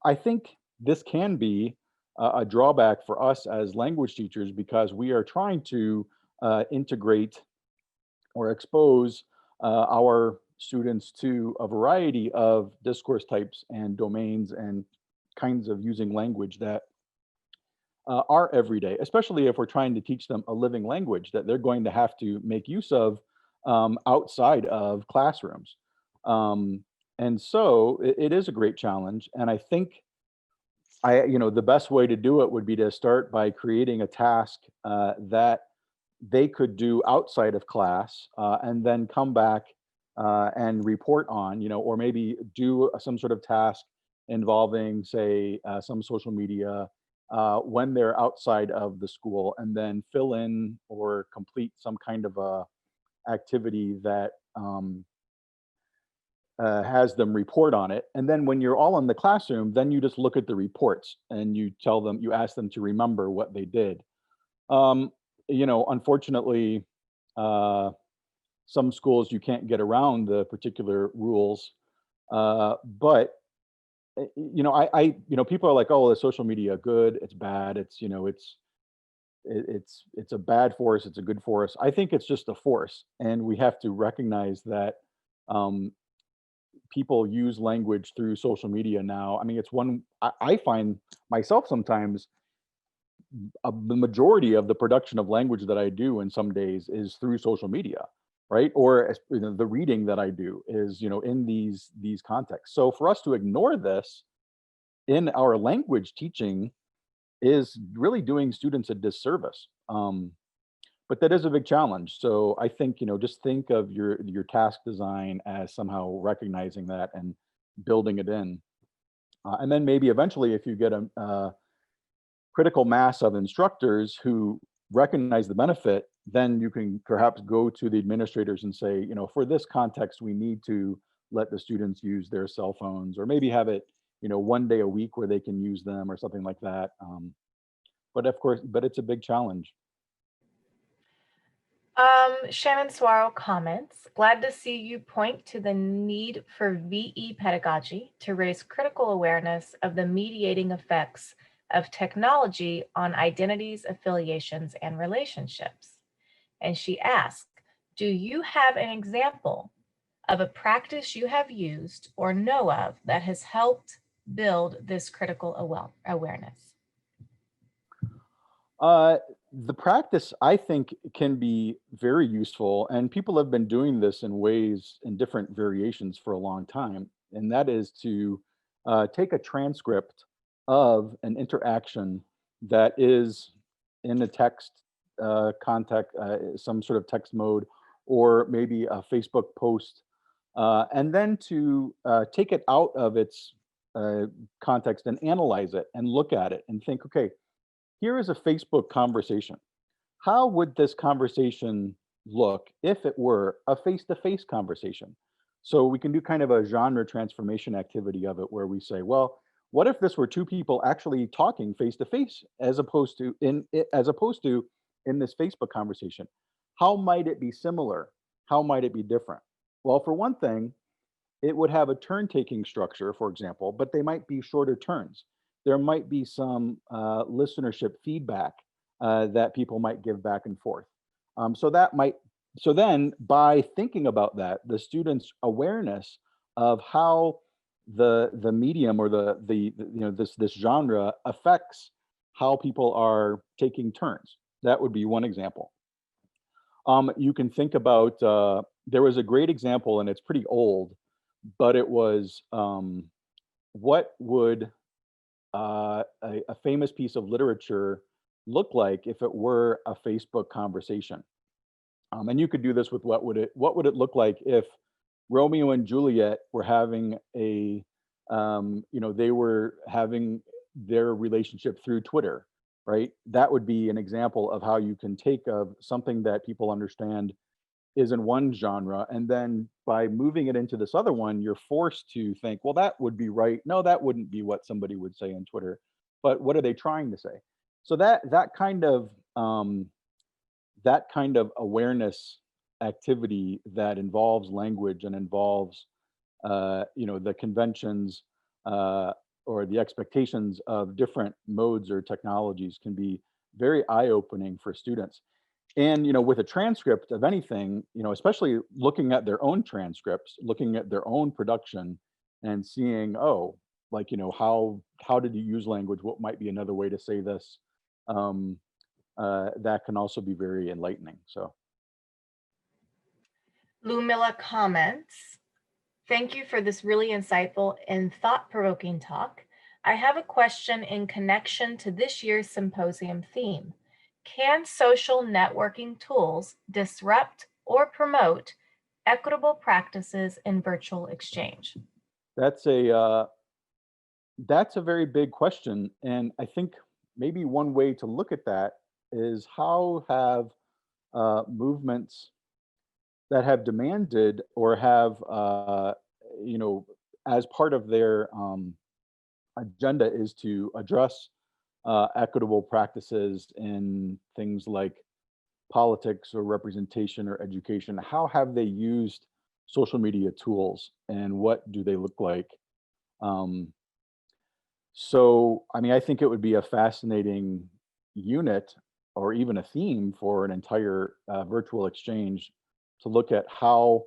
D: I think this can be a drawback for us as language teachers because we are trying to integrate or expose our students to a variety of discourse types and domains and kinds of using language that are everyday, especially if we're trying to teach them a living language that they're going to have to make use of outside of classrooms. And so it is a great challenge. And I think the best way to do it would be to start by creating a task that they could do outside of class and then come back and report on, or maybe do some sort of task involving, say, some social media when they're outside of the school, and then fill in or complete some kind of a activity that has them report on it. And then when you're all in the classroom, then you just look at the reports and you ask them to remember what they did. Unfortunately, some schools you can't get around the particular rules, but people are like, oh, is social media good? It's bad. It's it's a bad force. It's a good force. I think it's just a force, and we have to recognize that people use language through social media now. I mean, it's one I find myself sometimes the majority of the production of language that I do in some days is through social media, right? Or the reading that I do is, in these contexts. So for us to ignore this in our language teaching is really doing students a disservice. But that is a big challenge. So I think, just think of your task design as somehow recognizing that and building it in. And then maybe eventually if you get a critical mass of instructors who recognize the benefit, then you can perhaps go to the administrators and say, for this context, we need to let the students use their cell phones, or maybe have it, one day a week where they can use them or something like that. but of course, but it's a big challenge.
B: Shannon Swaro comments, glad to see you point to the need for VE pedagogy to raise critical awareness of the mediating effects of technology on identities, affiliations, and relationships. And she asked, do you have an example of a practice you have used or know of that has helped build this critical awareness?
D: The practice, I think, can be very useful, and people have been doing this in ways, in different variations for a long time, and that is to take a transcript of an interaction that is in a text context, some sort of text mode, or maybe a Facebook post, and then to take it out of its context and analyze it and look at it and think, okay, here is a Facebook conversation. How would this conversation look if it were a face-to-face conversation? So we can do kind of a genre transformation activity of it where we say, well, what if this were two people actually talking face-to-face as opposed to in this Facebook conversation? How might it be similar? How might it be different? Well, for one thing, it would have a turn-taking structure, for example, but they might be shorter turns. There might be some listenership feedback that people might give back and forth. So then by thinking about that, the students' awareness of how the medium or this genre affects how people are taking turns. That would be one example. You can think about, there was a great example, and it's pretty old, but it was, what would a famous piece of literature look like if it were a Facebook conversation? And you could do this with what would it look like if Romeo and Juliet were having they were having their relationship through Twitter, right? That would be an example of how you can take of something that people understand is in one genre, and then by moving it into this other one, you're forced to think, well, that would be right. No, that wouldn't be what somebody would say on Twitter. But what are they trying to say? So that kind of awareness activity that involves language and involves the conventions or the expectations of different modes or technologies can be very eye-opening for students. And with a transcript of anything, especially looking at their own transcripts, looking at their own production and seeing, oh, like, how did you use language? What might be another way to say this? That can also be very enlightening. So
B: Liudmila comments, thank you for this really insightful and thought-provoking talk. I have a question in connection to this year's symposium theme. Can social networking tools disrupt or promote equitable practices in virtual exchange?
D: that's a very big question, and I think maybe one way to look at that is how have movements that have demanded or have as part of their agenda is to address equitable practices in things like politics or representation or education. How have they used social media tools, and what do they look like? So, I mean, I think it would be a fascinating unit or even a theme for an entire virtual exchange to look at how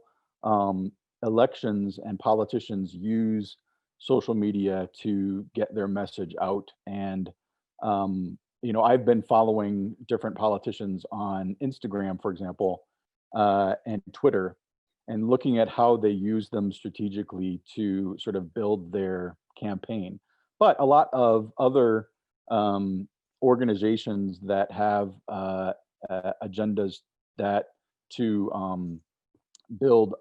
D: elections and politicians use social media to get their message out. And I've been following different politicians on Instagram, for example, and Twitter, and looking at how they use them strategically to sort of build their campaign. But a lot of other organizations that have agendas that to build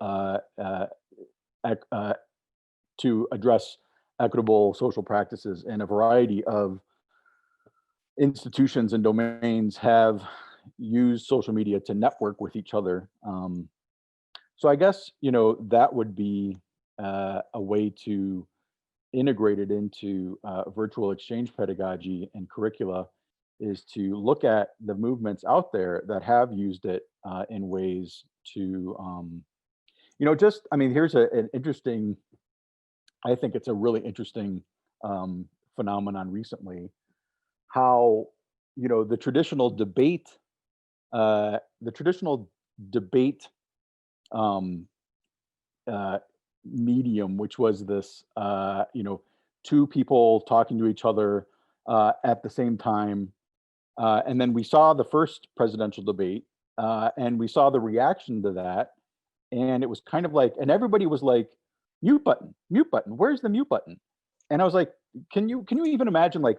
D: to address equitable social practices in a variety of institutions and domains have used social media to network with each other. So I guess that would be a way to integrate it into virtual exchange pedagogy and curricula is to look at the movements out there that have used it in ways to, just, I mean, here's an interesting, I think it's a really interesting phenomenon recently, how, the traditional debate um, medium, which was this, two people talking to each other at the same time. And then we saw the first presidential debate, and we saw the reaction to that. And it was kind of like, and everybody was like, mute button, where's the mute button? And I was like, can you even imagine, like,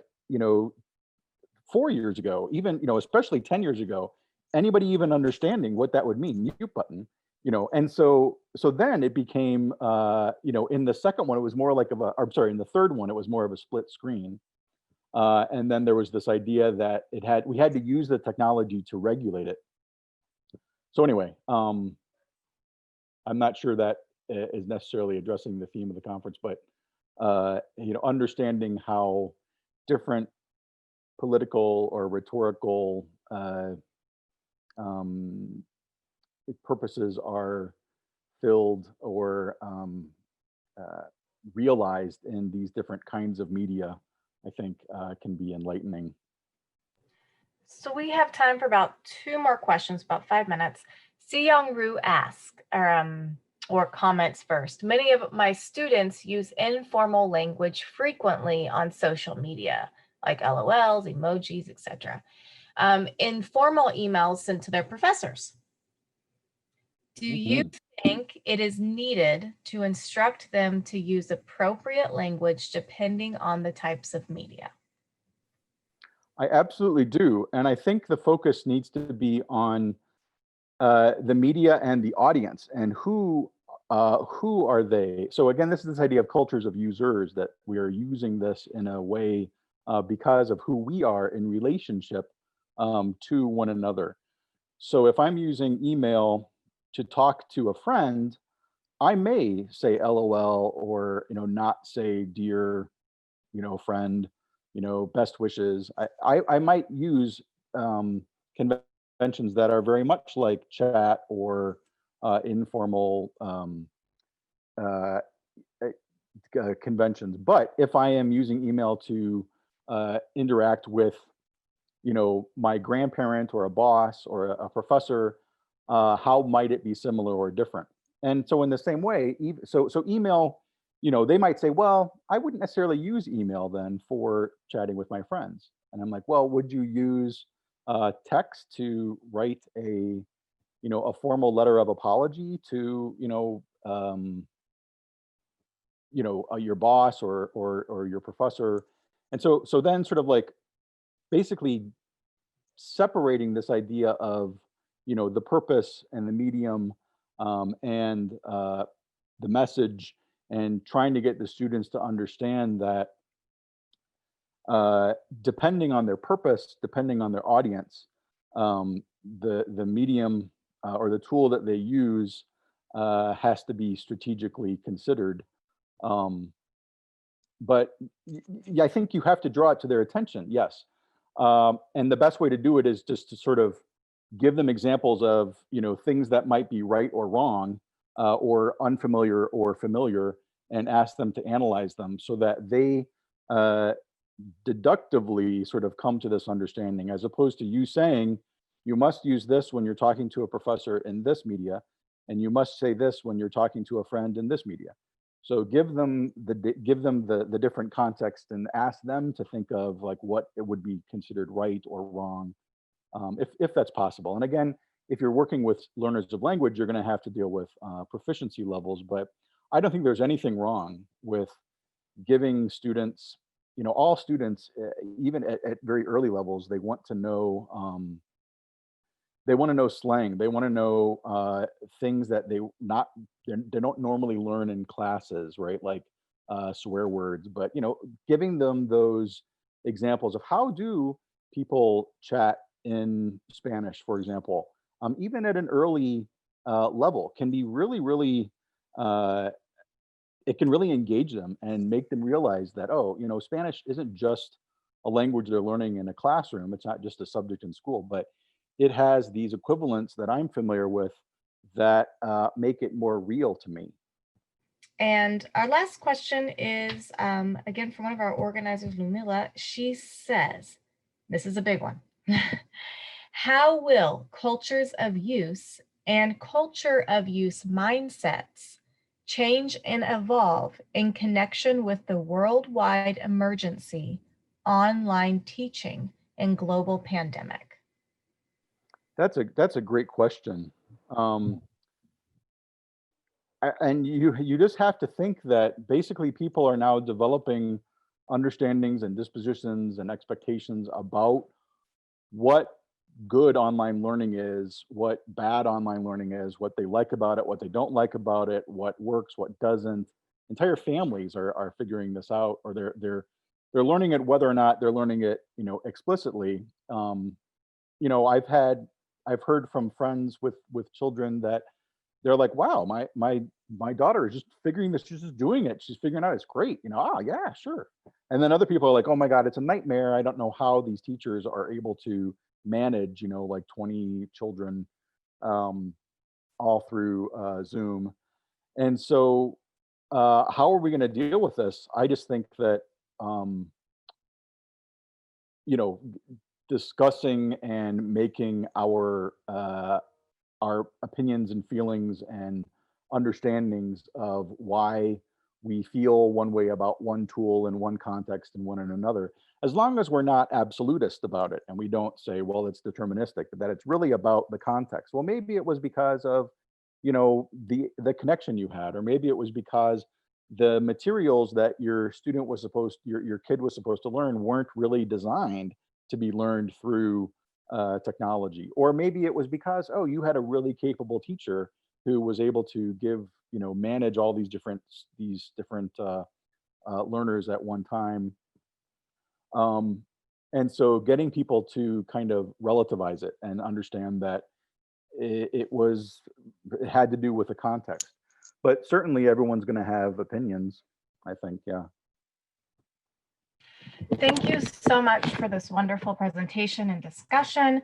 D: 4 years ago, even, especially 10 years ago, anybody even understanding what that would mean, mute button, and so then it became, in the second one, it was more like I'm sorry, in the third one, it was more of a split screen. And then there was this idea that we had to use the technology to regulate it. So anyway, I'm not sure that is necessarily addressing the theme of the conference, but understanding how different political or rhetorical purposes are filled or realized in these different kinds of media, I think can be enlightening.
B: So we have time for about 2 more questions, about 5 minutes. Siyong Ru asks, or comments first. Many of my students use informal language frequently on social media, like LOLs, emojis, etc. Informal emails sent to their professors. Do you think it is needed to instruct them to use appropriate language depending on the types of media?
D: I absolutely do. And I think the focus needs to be on the media and the audience, and who are they? So again, this is this idea of cultures of users, that we are using this in a way because of who we are in relationship to one another. So if I'm using email to talk to a friend, I may say LOL, or not say dear, friend, best wishes. I might use conventions that are very much like chat or informal conventions. But if I am using email to interact with, my grandparent or a boss or a professor, how might it be similar or different? And so in the same way, so email, they might say, well, I wouldn't necessarily use email then for chatting with my friends. And I'm like, well, would you use text to write a formal letter of apology to, your boss or your professor? And so then sort of like basically separating this idea of, the purpose and the medium and the message, and trying to get the students to understand that depending on their purpose, depending on their audience, the medium or the tool that they use has to be strategically considered. But I think you have to draw it to their attention, yes. And the best way to do it is just to sort of give them examples of, things that might be right or wrong, or unfamiliar or familiar, and ask them to analyze them so that they deductively sort of come to this understanding, as opposed to you saying, you must use this when you're talking to a professor in this media, and you must say this when you're talking to a friend in this media. So give them the different context, and ask them to think of like what it would be considered right or wrong, if that's possible. And again, if you're working with learners of language, you're going to have to deal with proficiency levels. But I don't think there's anything wrong with giving students, all students, even at very early levels, they want to know. They want to know slang. They want to know things that they don't normally learn in classes, right? Like swear words. But giving them those examples of how do people chat in Spanish, for example, even at an early level, can be really, really. It can really engage them and make them realize that, oh, Spanish isn't just a language they're learning in a classroom. It's not just a subject in school, but it has these equivalents that I'm familiar with that make it more real to me.
B: And our last question is, again, from one of our organizers, Liudmila. She says, this is a big one. How will cultures of use and culture of use mindsets change and evolve in connection with the worldwide emergency, online teaching, and global pandemic?
D: That's a great question. And you just have to think that basically people are now developing understandings and dispositions and expectations about what good online learning is, what bad online learning is, what they like about it, what they don't like about it, what works, what doesn't. Entire families are figuring this out, or they're learning it whether or not they're learning it, explicitly. I've heard from friends with children that they're like, wow, my daughter is just figuring this, she's just doing it. She's figuring out it's great, oh yeah, sure. And then other people are like, oh my God, it's a nightmare. I don't know how these teachers are able to manage, like 20 children all through Zoom. And so how are we going to deal with this? I just think that, discussing and making our opinions and feelings and understandings of why we feel one way about one tool in one context and one in another, as long as we're not absolutist about it and we don't say, well, it's deterministic, but that it's really about the context. Well, maybe it was because of, the connection you had, or maybe it was because the materials that your kid was supposed to learn weren't really designed to be learned through technology. Or maybe it was because, oh, you had a really capable teacher who was able to manage all these different learners at one time. And so getting people to kind of relativize it and understand that it had to do with the context. But certainly everyone's going to have opinions, I think. Yeah.
B: Thank you so much for this wonderful presentation and discussion.